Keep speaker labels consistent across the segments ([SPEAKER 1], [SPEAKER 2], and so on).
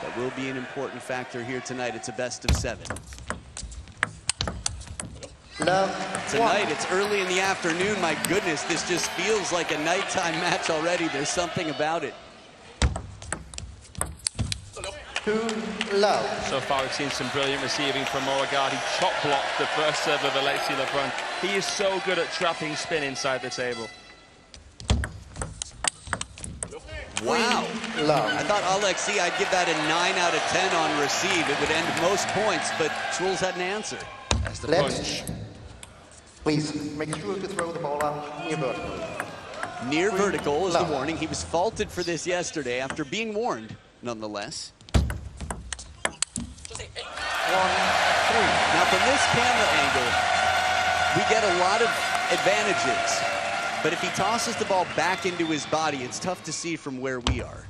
[SPEAKER 1] That will be an important factor here tonight. It's a best of 7. Tonight, it's early in the afternoon. My goodness, this just feels like a nighttime match already. There's something about it.
[SPEAKER 2] So far, we've seen some brilliant receiving from Moregard. He chop blocked the first serve of Alexis Lebrun. He is so good at trapping spin inside the table.
[SPEAKER 1] Wow. I thought Alexis, I'd give that a 9 out of 10 on receive. It would end most points, but Truls had an answer.
[SPEAKER 2] That's the punch.
[SPEAKER 3] Please, make sure to throw the ball out near vertical.
[SPEAKER 1] Near vertical is the warning. He was faulted for this yesterday after being warned, nonetheless.
[SPEAKER 3] 1-3.
[SPEAKER 1] Now, from this camera angle, we get a lot of advantages. But if he tosses the ball back into his body, it's tough to see from where we are.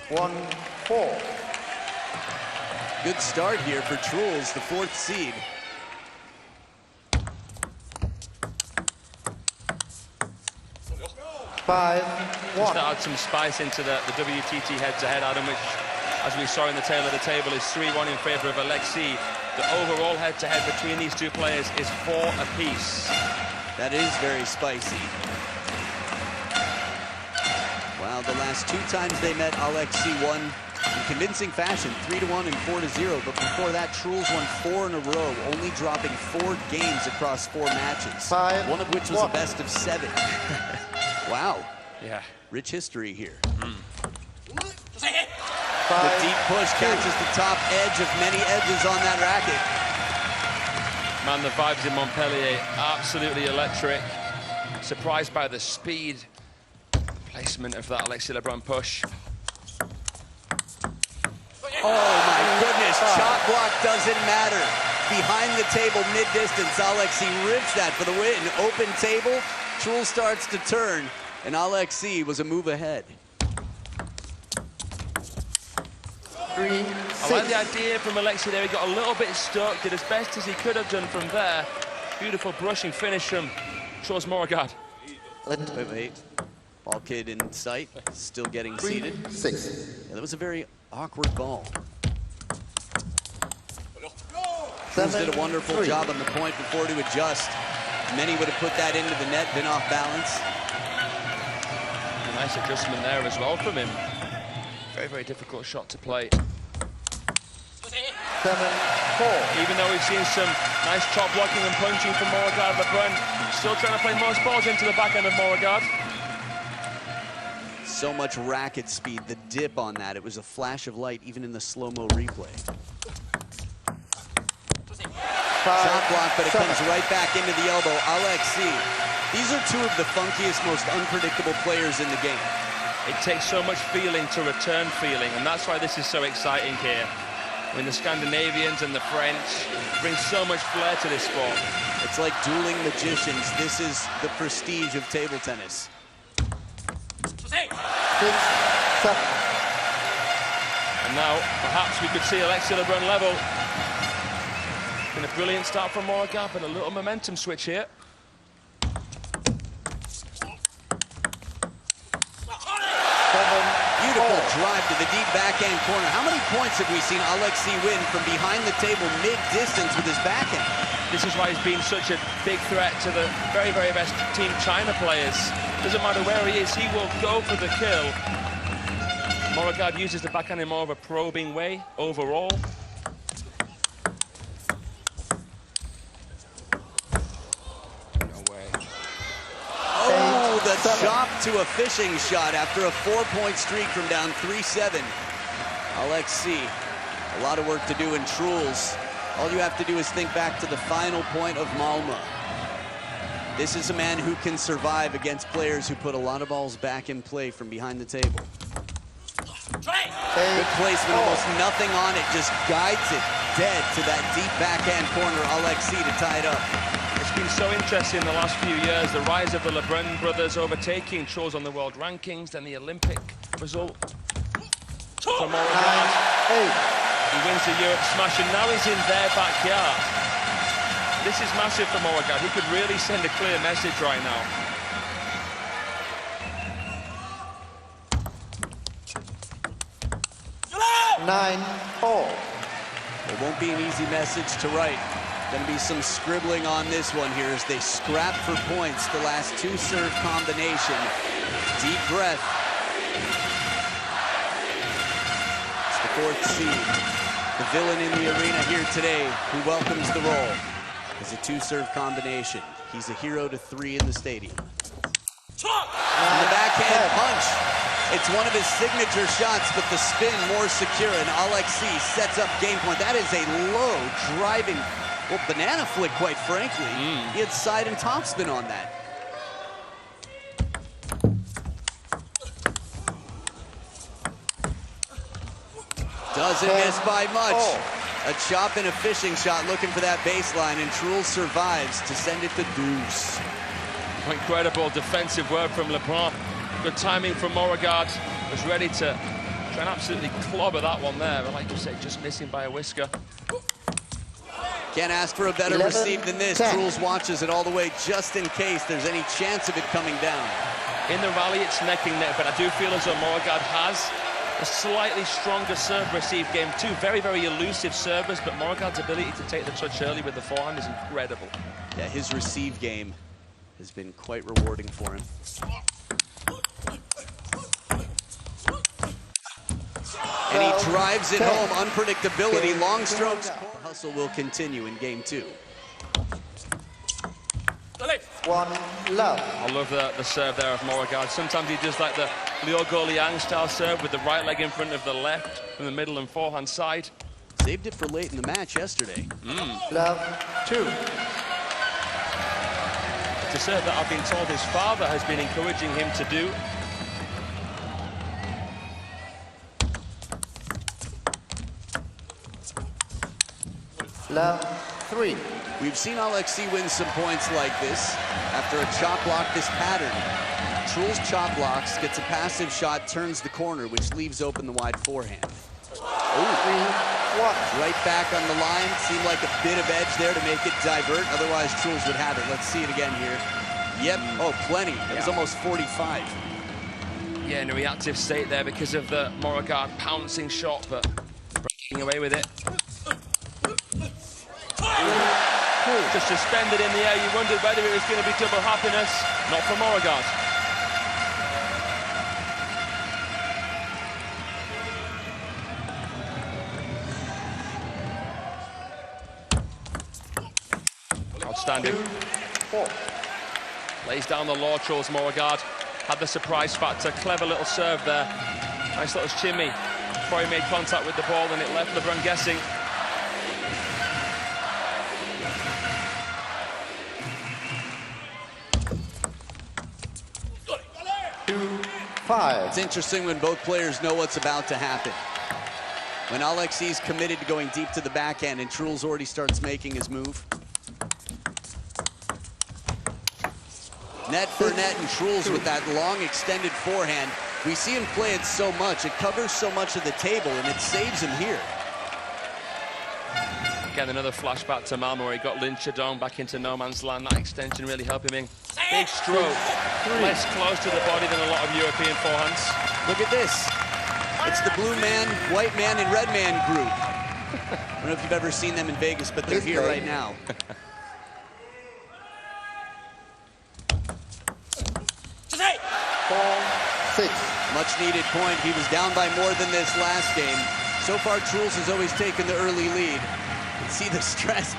[SPEAKER 3] 1-4.
[SPEAKER 1] Good start here for Truls, the 4th seed.
[SPEAKER 2] Just to add some spice into the WTT head-to-head, Adam, which, as we saw in the tail of the table, is 3-1 in favor of Alexis. The overall head-to-head between these two players is 4 apiece.
[SPEAKER 1] That is very spicy. Wow, the last 2 times they met, Alexis won in convincing fashion, 3-1 and 4-0. But before that, Truls won 4 in a row, only dropping 4 games across 4 matches. One of which was a best of 7. Wow. Yeah. Rich history here. The deep push catches the top edge of many edges on that racket.
[SPEAKER 2] Man, the vibes in Montpellier, absolutely electric. Surprised by the speed, placement of that Alexis Lebrun push.
[SPEAKER 1] Oh my goodness, shot block doesn't matter. Behind the table, mid-distance, Alexis rips that for the win. Open table, Truls starts to turn, and Alexis was a move ahead.
[SPEAKER 3] 3-6.
[SPEAKER 2] I like the idea from Alexis there. He got a little bit stuck, did as best as he could have done from there. Beautiful brushing finish from Truls Moregard.
[SPEAKER 1] Wait. Ball kid in sight, still getting seated.
[SPEAKER 3] 3-6.
[SPEAKER 1] Yeah, that was a very awkward ball. Truls did a wonderful job on the point before to adjust. Many would have put that into the net, been off balance.
[SPEAKER 2] A nice adjustment there as well from him. Very, very difficult shot to play.
[SPEAKER 3] 7-4.
[SPEAKER 2] Even though we've seen some nice chop blocking and punching from Moregard, Lebrun still trying to play most balls into the back end of Moregard.
[SPEAKER 1] So much racket speed, the dip on that. It was a flash of light even in the slow-mo replay. Shot block, but it comes right back into the elbow. Alexis, these are 2 of the funkiest, most unpredictable players in the game.
[SPEAKER 2] It takes so much feeling to return feeling, and that's why this is so exciting here. I mean, the Scandinavians and the French bring so much flair to this sport.
[SPEAKER 1] It's like dueling magicians. This is the prestige of table tennis.
[SPEAKER 3] 6-7.
[SPEAKER 2] And now, perhaps we could see Alexis Lebrun level. Been a brilliant start from Moregard, but a little momentum switch here.
[SPEAKER 1] Beautiful drive to the deep backhand corner. How many points have we seen Alexis win from behind the table mid-distance with his backhand?
[SPEAKER 2] This is why he's been such a big threat to the very, very best Team China players. Doesn't matter where he is, he will go for the kill. Moregard uses the backhand in more of a probing way overall.
[SPEAKER 1] The chop to a fishing shot after a 4-point streak from down 3-7. Alexis, a lot of work to do in Truls. All you have to do is think back to the final point of Malmö. This is a man who can survive against players who put a lot of balls back in play from behind the table. Good placement, almost nothing on it, just guides it dead to that deep backhand corner. Alexis to tie it up.
[SPEAKER 2] It's been so interesting in the last few years, the rise of the Lebrun brothers overtaking Truls on the world rankings, then the Olympic result from Moregard. He wins the Europe smash, and now he's in their backyard. This is massive for Moregard. He could really send a clear message right now.
[SPEAKER 3] 9-4.
[SPEAKER 1] It won't be an easy message to write. Going to be some scribbling on this one here as they scrap for points. The last two serve combination. Deep breath. It's the fourth seed. The villain in the arena here today who welcomes the roll. It's a two-serve combination. He's a hero to three in the stadium. And the backhand punch. It's one of his signature shots, but the spin more secure, and Alexis sets up game point. That is a low driving, well, banana flick, quite frankly. He had side and topspin on that. Doesn't miss by much. A chop and a fishing shot looking for that baseline, and Truls survives to send it to deuce.
[SPEAKER 2] Incredible defensive work from Lebrun. Good timing from Moregard. Was ready to try and absolutely clobber that one there, but like you said, just missing by a whisker.
[SPEAKER 1] Can't ask for a better
[SPEAKER 3] 11,
[SPEAKER 1] receive than this.
[SPEAKER 3] 10.
[SPEAKER 1] Truls watches it all the way just in case there's any chance of it coming down.
[SPEAKER 2] In the rally, it's neck and neck, but I do feel as though Moregard has a slightly stronger serve-receive game. Two very, very elusive servers, but Moregard's ability to take the touch early with the forehand is incredible.
[SPEAKER 1] Yeah, his receive game has been quite rewarding for him. And he drives it home. Unpredictability, long strokes. The hustle will continue in game two.
[SPEAKER 3] 1-love.
[SPEAKER 2] I love the serve there of Moregard. Sometimes he does like the Liu Liang style serve with the right leg in front of the left from the middle and forehand side.
[SPEAKER 1] Saved it for late in the match yesterday.
[SPEAKER 3] Love 2.
[SPEAKER 2] It's a serve that I've been told his father has been encouraging him to do.
[SPEAKER 3] Love 3.
[SPEAKER 1] We've seen Alexis win some points like this after a chop block this pattern. Truls chop blocks, gets a passive shot, turns the corner, which leaves open the wide forehand.
[SPEAKER 3] 3-1.
[SPEAKER 1] Right back on the line. Seemed like a bit of edge there to make it divert. Otherwise, Truls would have it. Let's see it again here. Yep. Oh, plenty. It was almost 45.
[SPEAKER 2] Yeah, in a reactive state there because of the Moregard pouncing shot, but breaking away with it. Just suspended in the air. You wondered whether it was going to be double happiness. Not for Moregard. Outstanding.
[SPEAKER 3] 4.
[SPEAKER 2] Lays down the law, Truls Moregard. Had the surprise factor. Clever little serve there. Nice little shimmy before he made contact with the ball, and it left Lebrun guessing.
[SPEAKER 3] 5.
[SPEAKER 1] It's interesting when both players know what's about to happen. When Alexis committed to going deep to the backhand and Truls already starts making his move. Net for net, and Truls with that long extended forehand. We see him play it so much. It covers so much of the table, and it saves him here.
[SPEAKER 2] Again, another flashback to Malmo where he got Lin Chadong back into no man's land. That extension really helping him. Big stroke. Less close to the body than a lot of European forehands.
[SPEAKER 1] Look at this. It's the blue man, white man, and red man group. I don't know if you've ever seen them in Vegas, but they're here right now.
[SPEAKER 3] 4-6.
[SPEAKER 1] Much needed point. He was down by more than this last game. So far, Truls has always taken the early lead. You can see the stress.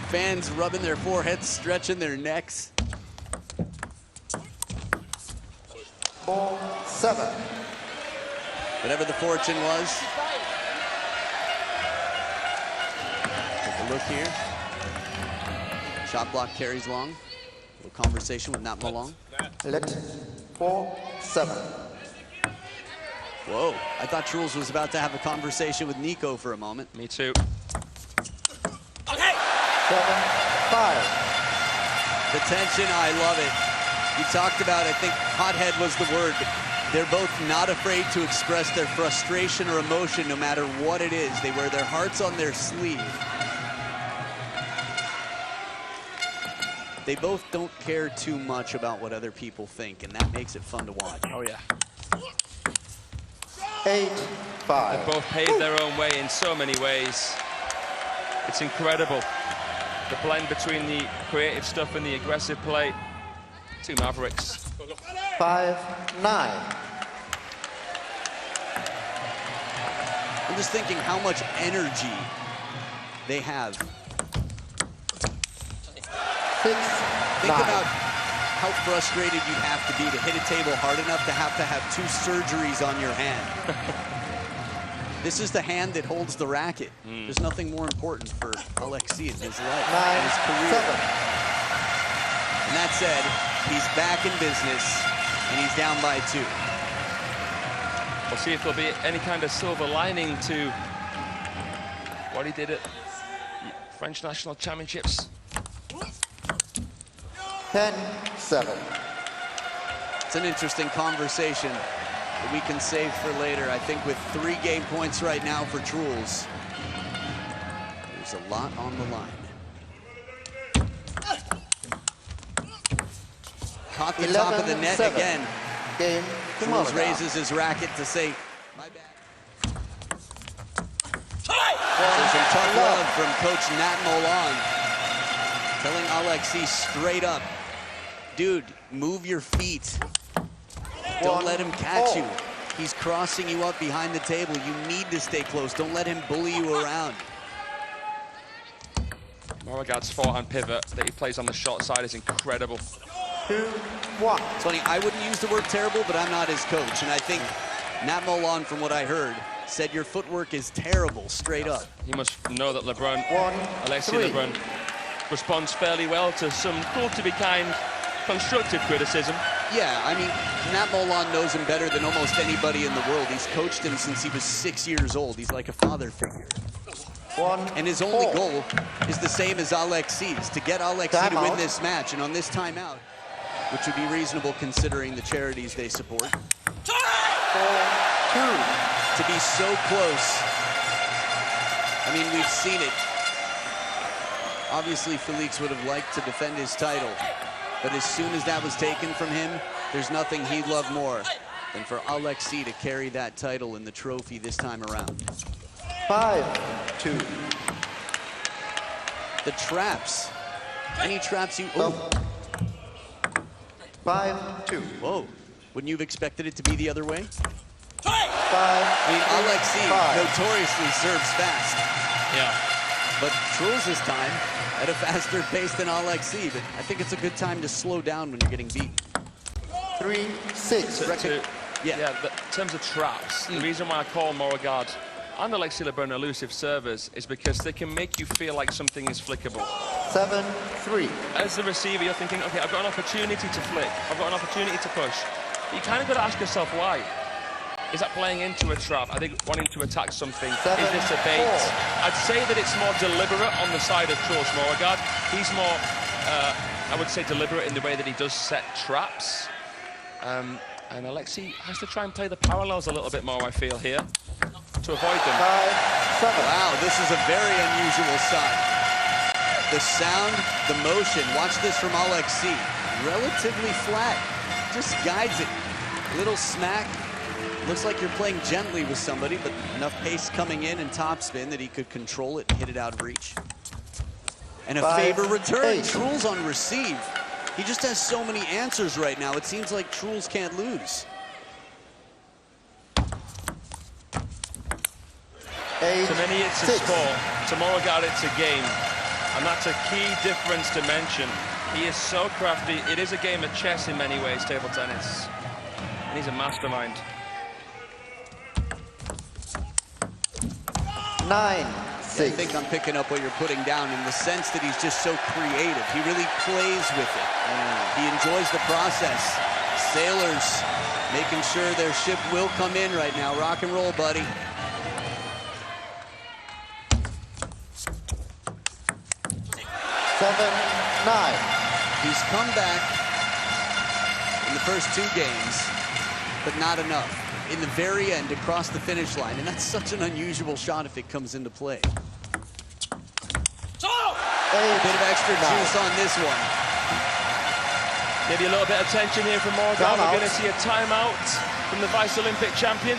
[SPEAKER 1] Fans rubbing their foreheads, stretching their necks.
[SPEAKER 3] 4-7.
[SPEAKER 1] Whatever the fortune was. Take a look here. Shot block carries long. A little conversation with Nat Malong.
[SPEAKER 3] Let 4-7.
[SPEAKER 1] Whoa, I thought Truls was about to have a conversation with Nico for a moment.
[SPEAKER 2] Me too.
[SPEAKER 3] 7-5.
[SPEAKER 1] The tension, I love it. You talked about, I think hothead was the word, but they're both not afraid to express their frustration or emotion no matter what it is. They wear their hearts on their sleeve. They both don't care too much about what other people think, and that makes it fun to watch.
[SPEAKER 2] Oh, yeah.
[SPEAKER 3] 8-5. 5.
[SPEAKER 2] They both paved their own way in so many ways. It's incredible. The blend between the creative stuff and the aggressive play. Two Mavericks.
[SPEAKER 3] 5-9.
[SPEAKER 1] I'm just thinking how much energy they have.
[SPEAKER 3] 6-9.
[SPEAKER 1] Think about how frustrated you'd have to be to hit a table hard enough to have 2 surgeries on your hand. This is the hand that holds the racket. There's nothing more important for Alexis in his life, in his career.
[SPEAKER 3] 9-7.
[SPEAKER 1] And that said, he's back in business, and he's down by 2.
[SPEAKER 2] We'll see if there'll be any kind of silver lining to what he did at French National Championships.
[SPEAKER 3] 10-7.
[SPEAKER 1] It's an interesting conversation that we can save for later. I think with 3 game points right now for Truls, there's a lot on the line. Caught the top of the net again.
[SPEAKER 3] Game to
[SPEAKER 1] Truls
[SPEAKER 3] Moregard.
[SPEAKER 1] raises his racket to say, my bad. There's some tough love from Coach Nat Molan, telling Alexis straight up, dude, move your feet. Don't let him catch you. He's crossing you up behind the table. You need to stay close. Don't let him bully you around.
[SPEAKER 2] Moregard's forehand pivot that he plays on the short side is incredible.
[SPEAKER 3] 2-1.
[SPEAKER 1] It's funny, I wouldn't use the word terrible, but I'm not his coach. And I think Nat Molan, from what I heard, said your footwork is terrible, straight up.
[SPEAKER 2] He must know that Lebrun,
[SPEAKER 3] 1-3.
[SPEAKER 2] Alexis Lebrun, responds fairly well to some cruel-to-be-kind constructive criticism.
[SPEAKER 1] Yeah, I mean, Nat Molan knows him better than almost anybody in the world. He's coached him since he was 6 years old. He's like a father figure.
[SPEAKER 3] 1-4.
[SPEAKER 1] And his only goal is the same as Alexis, to get Alexis to win this match. And on this timeout, which would be reasonable considering the charities they support,
[SPEAKER 3] 4-2.
[SPEAKER 1] to be so close. I mean, we've seen it. Obviously, Felix would have liked to defend his title, but as soon as that was taken from him, there's nothing he'd love more than for Alexis to carry that title in the trophy this time around.
[SPEAKER 3] 5-2.
[SPEAKER 1] The traps. Any traps you...
[SPEAKER 3] Oh.
[SPEAKER 1] Oh,
[SPEAKER 3] 5-2.
[SPEAKER 1] whoa. Wouldn't you have expected it to be the other way?
[SPEAKER 3] 5.
[SPEAKER 1] I mean, Alexis
[SPEAKER 3] 5.
[SPEAKER 1] notoriously serves fast,
[SPEAKER 2] Yeah.
[SPEAKER 1] but Truls this time at a faster pace than Alexis. But I think it's a good time to slow down when you're getting beat.
[SPEAKER 3] 3-6.
[SPEAKER 1] Yeah.
[SPEAKER 2] In terms of traps, the reason why I call Moregard and Alexis Lebrun elusive servers is because they can make you feel like something is flickable.
[SPEAKER 3] 7-3.
[SPEAKER 2] As the receiver, you're thinking, okay, I've got an opportunity to flick. I've got an opportunity to push. But you kind of got to ask yourself why. Is that playing into a trap? Are they wanting to attack something? Is this a bait?
[SPEAKER 3] 7-4.
[SPEAKER 2] I'd say that it's more deliberate on the side of Truls Moregard. He's more, I would say, deliberate in the way that he does set traps. And Alexis has to try and play the parallels a little bit more, I feel, here, to avoid them.
[SPEAKER 3] 5-7.
[SPEAKER 1] Wow, this is a very unusual side. The sound, the motion, watch this from Alexis. Relatively flat, just guides it. Little smack. Looks like you're playing gently with somebody, but enough pace coming in and topspin that he could control it and hit it out of reach. And a
[SPEAKER 3] 5,
[SPEAKER 1] favor return,
[SPEAKER 3] 8.
[SPEAKER 1] Truls on receive. He just has so many answers right now. It seems like Truls can't lose.
[SPEAKER 3] 8,
[SPEAKER 2] To many, it's a
[SPEAKER 3] 6.
[SPEAKER 2] sport. To Moregard, it's a game. And that's a key difference to mention. He is so crafty. It is a game of chess in many ways, table tennis. And he's a mastermind.
[SPEAKER 3] 9-6.
[SPEAKER 1] I think I'm picking up what you're putting down in the sense that he's just so creative. He really plays with it. He enjoys the process. Sailors making sure their ship will come in right now. Rock and roll, buddy.
[SPEAKER 3] Seven, 9.
[SPEAKER 1] He's come back in the first 2 games, but not enough. In the very end, across the finish line, and that's such an unusual shot if it comes into play. A bit of extra juice on this one.
[SPEAKER 2] Maybe a little bit of tension here from Moregard. We're going to see a timeout from the Vice Olympic champion.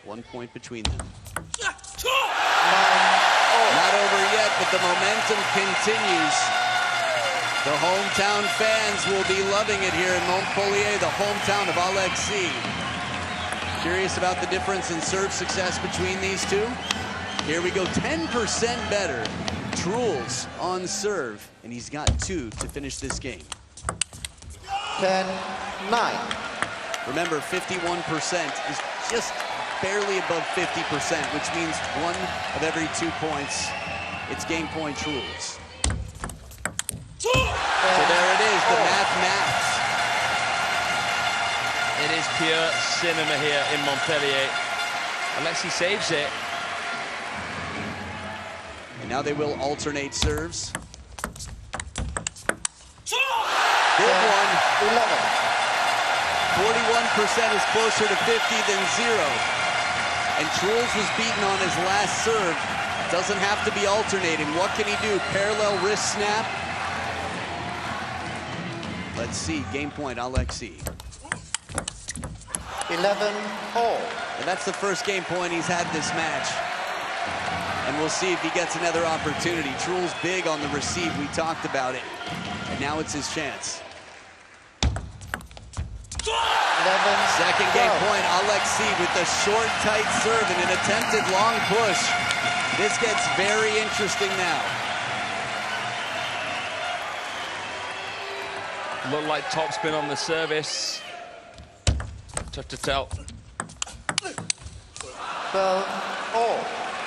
[SPEAKER 1] 1 point between them.
[SPEAKER 3] 9-0.
[SPEAKER 1] Not over yet, but the momentum continues. The hometown fans will be loving it here in Montpellier, the hometown of Alexis. Curious about the difference in serve success between these two? Here we go, 10% better. Truls on serve, and he's got 2 to finish this game.
[SPEAKER 3] 10-9.
[SPEAKER 1] Remember, 51% is just barely above 50%, which means 1 of every 2 points. It's game point Truls. So there it is, the mathematics.
[SPEAKER 2] It is pure cinema here in Montpellier. Alexis saves it.
[SPEAKER 1] And now they will alternate serves. Big one.
[SPEAKER 3] 11.
[SPEAKER 1] 41% is closer to 50 than 0. And Truls was beaten on his last serve. Doesn't have to be alternating. What can he do? Parallel wrist snap. Let's see, game point, Alexis.
[SPEAKER 3] 11-all.
[SPEAKER 1] And that's the first game point he's had this match. And we'll see if he gets another opportunity. Truls big on the receive, we talked about it. And now it's his chance.
[SPEAKER 3] 11.
[SPEAKER 1] Second game point, Alexis with the short, tight serve and an attempted long push. This gets very interesting now.
[SPEAKER 2] Looked like topspin on the service. Tough to tell.
[SPEAKER 3] 12-all.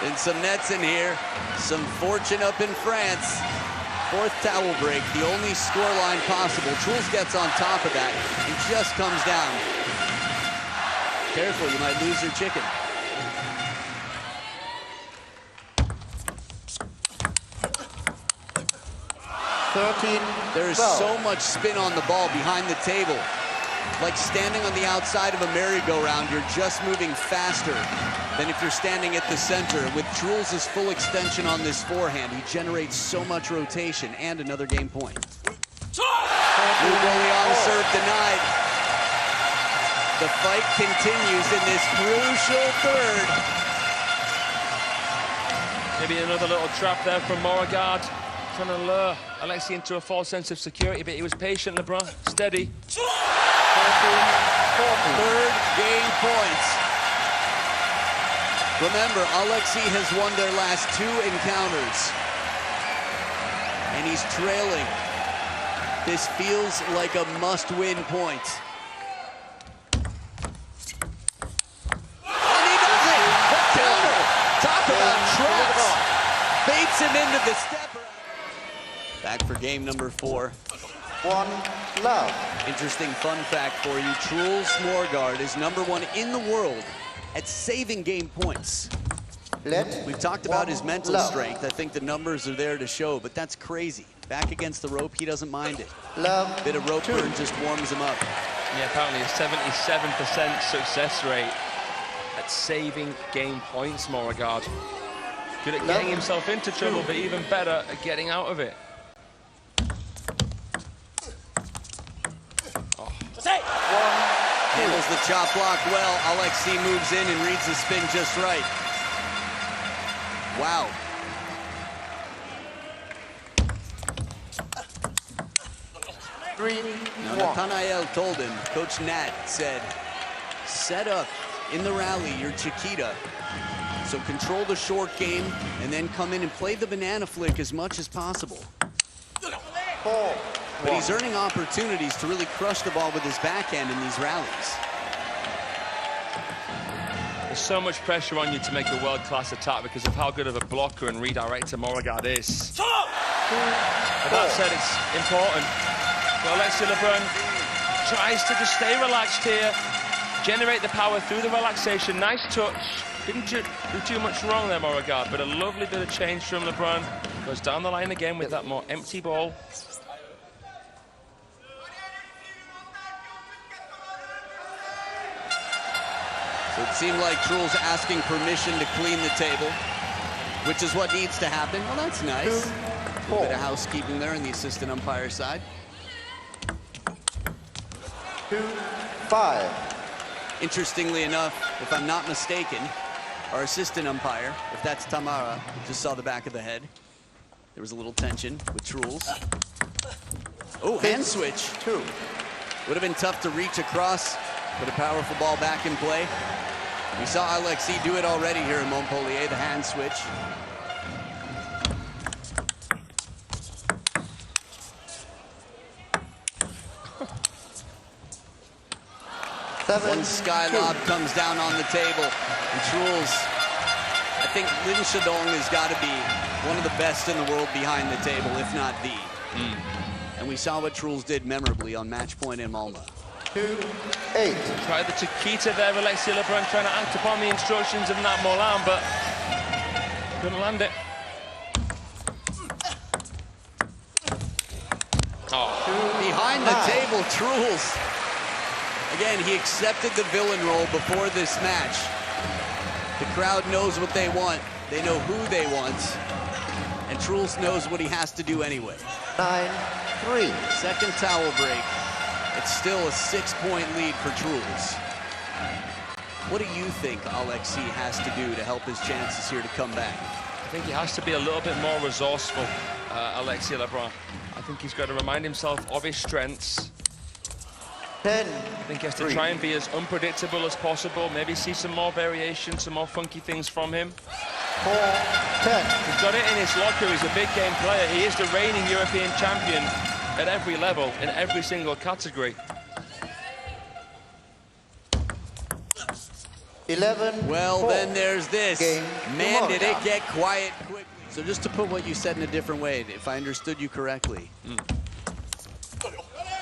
[SPEAKER 1] And some nets in here. Some fortune up in France. 4th towel break, the only scoreline possible. Truls gets on top of that and just comes down. Careful, you might lose your chicken. There's so much spin on the ball behind the table. Like standing on the outside of a merry-go-round, you're just moving faster than if you're standing at the center. With Truls' full extension on this forehand, he generates so much rotation and another game point. on serve denied. The fight continues in this crucial third.
[SPEAKER 2] Maybe another little trap there from Moregard, trying to lure Alexis into a false sense of security, but he was patient, Lebrun, steady.
[SPEAKER 1] Third game points. Remember, Alexis has won their last 2 encounters. And he's trailing. This feels like a must-win point. And he does it! The counter! Talk about traps! Baits him into the stepper. Back for game number 4.
[SPEAKER 3] 1-love.
[SPEAKER 1] Interesting fun fact for you. Truls Moregard is #1 in the world at saving game points. We've talked about his mental strength. I think the numbers are there to show, but that's crazy. Back against the rope, he doesn't mind it. Bit of rope burn just warms him up.
[SPEAKER 2] Yeah, apparently a 77% success rate at saving game points, Moregard. Good at getting himself into trouble, but even better at getting out of it.
[SPEAKER 1] Handles the chop block well. Alexis moves in and reads the spin just right. Wow. Now, Nathanael told him, Coach Nat said, set up in the rally your Chiquita. So control the short game and then come in and play the banana flick as much as possible. But he's earning opportunities to really crush the ball with his backhand in these rallies.
[SPEAKER 2] There's so much pressure on you to make a world-class attack because of how good of a blocker and redirector Moregard is. But that said, it's important. Well, Alexis Lebrun tries to just stay relaxed here, generate the power through the relaxation. Nice touch. Didn't do too much wrong there, Moregard, but a lovely bit of change from Lebrun. Goes down the line again with that more empty ball.
[SPEAKER 1] So it seemed like Truls asking permission to clean the table, which is what needs to happen. Well, that's nice. A bit of housekeeping there on the assistant umpire side.
[SPEAKER 3] 2-5.
[SPEAKER 1] Interestingly enough, if I'm not mistaken, our assistant umpire, if that's Tamara, just saw the back of the head. There was a little tension with Truls. Oh, hand switch.
[SPEAKER 3] Two.
[SPEAKER 1] Would have been tough to reach across, put a powerful ball back in play. We saw Alexis do it already here in Montpellier, the hand switch. One sky lob comes down on the table, and Truls, I think Lin Shadong has got to be one of the best in the world behind the table, if not the. And we saw what Truls did memorably on match point in Malmö.
[SPEAKER 3] 2-8.
[SPEAKER 2] Tried the Chiquita there, Alexis Lebrun trying to act upon the instructions of Nat Molan, but couldn't land it.
[SPEAKER 1] Behind the table, Truls. Again, he accepted the villain role before this match. The crowd knows what they want. They know who they want. And Truls knows what he has to do anyway.
[SPEAKER 3] 9-3.
[SPEAKER 1] Second towel break. It's still a 6-point lead for Truls. What do you think Alexis has to do to help his chances here to come back?
[SPEAKER 2] I think he has to be a little bit more resourceful, Alexis Lebrun. I think he's got to remind himself of his strengths.
[SPEAKER 3] 10.
[SPEAKER 2] I think he has to try and be as unpredictable as possible, maybe see some more variation, some more funky things from him.
[SPEAKER 3] 4-10.
[SPEAKER 2] He's got it in his locker, he's a big game player. He is the reigning European champion at every level, in every single category.
[SPEAKER 3] 11.
[SPEAKER 1] Well, then there's this. Man, did it get quiet quickly. So just to put what you said in a different way, if I understood you correctly.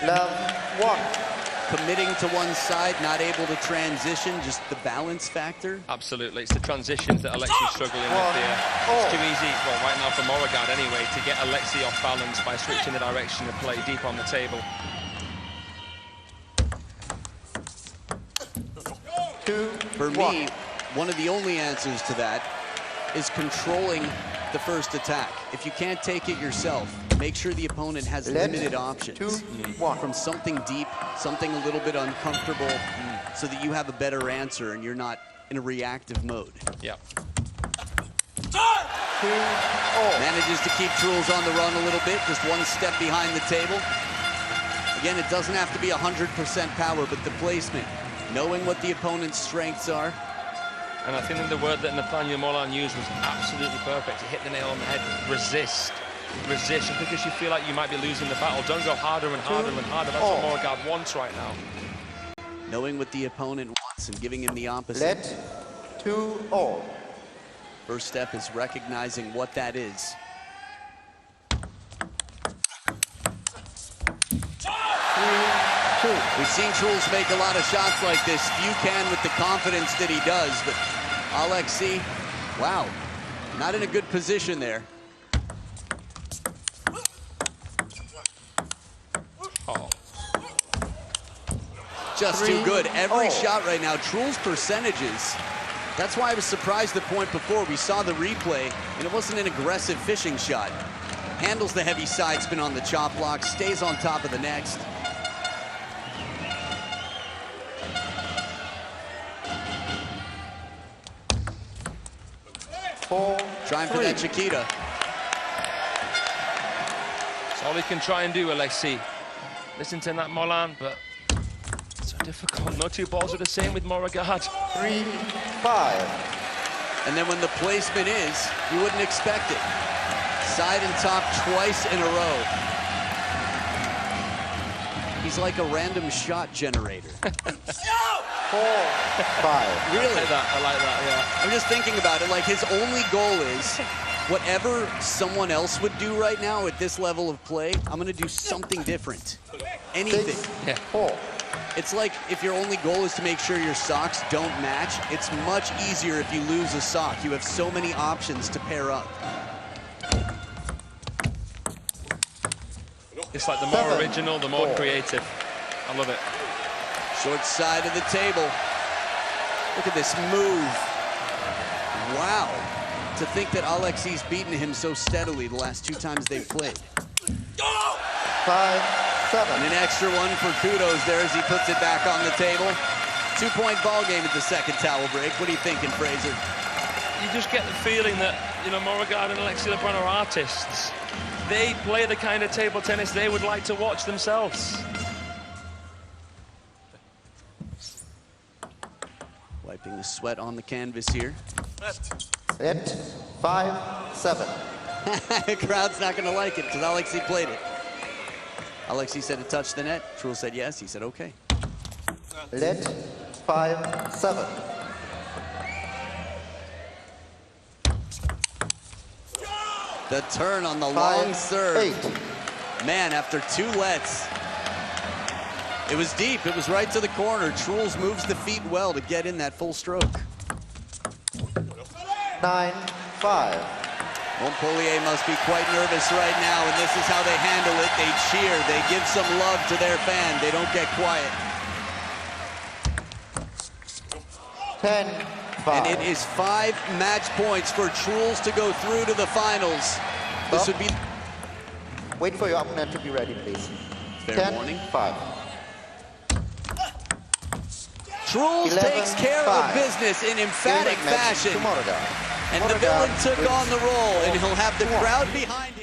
[SPEAKER 3] Love 1.
[SPEAKER 1] Committing to one side, not able to transition, just the balance factor?
[SPEAKER 2] Absolutely, it's the transitions that Alexis is struggling with here. It's too easy, well, right now for Moregard anyway, to get Alexis off balance by switching the direction of play deep on the table.
[SPEAKER 3] 2.
[SPEAKER 1] For me, one of the only answers to that is controlling the first attack. If you can't take it yourself, make sure the opponent has limited options.
[SPEAKER 3] 2-1.
[SPEAKER 1] From something deep, something a little bit uncomfortable, so that you have a better answer and you're not in a reactive mode.
[SPEAKER 2] Yeah.
[SPEAKER 3] 2-0.
[SPEAKER 1] Manages to keep Truls on the run a little bit, just one step behind the table. Again, it doesn't have to be 100% power, but the placement, knowing what the opponent's strengths are.
[SPEAKER 2] And I think that the word that Nathaniel Molan used was absolutely perfect. He hit the nail on the head. Resist. Resist. Just because you feel like you might be losing the battle, don't go harder and harder and harder. That's what Moregard wants right now.
[SPEAKER 1] Knowing what the opponent wants and giving him the opposite.
[SPEAKER 3] Let 2-0.
[SPEAKER 1] First step is recognizing what that is. We've seen Truls make a lot of shots like this. Few can with the confidence that he does, but Alexis, wow, not in a good position there. Just too good. Every shot right now, Truls' percentages. That's why I was surprised the point before. We saw the replay, and it wasn't an aggressive fishing shot. Handles the heavy side spin on the chop block, stays on top of the next. Trying for that Chiquita.
[SPEAKER 2] That's all he can try and do, Alexis. Listen to Nat Molan, but it's so difficult. No two balls are the same with Moregard.
[SPEAKER 3] 3-5.
[SPEAKER 1] And then when the placement is, you wouldn't expect it. Side and top twice in a row. He's like a random shot generator.
[SPEAKER 3] 4-5.
[SPEAKER 1] Really?
[SPEAKER 2] I like that, yeah.
[SPEAKER 1] I'm just thinking about it, like his only goal is whatever someone else would do right now at this level of play, I'm gonna do something different. Anything.
[SPEAKER 3] 6-4.
[SPEAKER 1] It's like if your only goal is to make sure your socks don't match, it's much easier if you lose a sock. You have so many options to pair up.
[SPEAKER 2] It's like the more original, the more creative. I love it.
[SPEAKER 1] Short side of the table. Look at this move. Wow. To think that Alexis beaten him so steadily the last two times they've played.
[SPEAKER 3] 5-7.
[SPEAKER 1] And an extra one for kudos there as he puts it back on the table. 2-point ball game at the second towel break. What are you thinking, Fraser?
[SPEAKER 2] You just get the feeling that, you know, Moregard and Alexis Lebrun are artists. They play the kind of table tennis they would like to watch themselves.
[SPEAKER 1] Wiping the sweat on the canvas here.
[SPEAKER 3] Set 5-7.
[SPEAKER 1] The crowd's not going to like it because Alexis played it. Alexis said it touched the net. Truls said yes. He said okay.
[SPEAKER 3] Let 5-7.
[SPEAKER 1] The turn on the long serve.
[SPEAKER 3] 8.
[SPEAKER 1] Man, after 2 lets, it was deep. It was right to the corner. Truls moves the feet well to get in that full stroke.
[SPEAKER 3] 9-5.
[SPEAKER 1] Montpellier must be quite nervous right now, and this is how they handle it. They cheer. They give some love to their fan. They don't get quiet.
[SPEAKER 3] 10-5.
[SPEAKER 1] And it is 5 match points for Truls to go through to the finals. This would be...
[SPEAKER 3] Wait for your opponent to be ready, please.
[SPEAKER 1] Fair warning.
[SPEAKER 3] 10-5.
[SPEAKER 1] Truls takes care of business in emphatic fashion. And the villain took on the role, and he'll have the crowd behind him.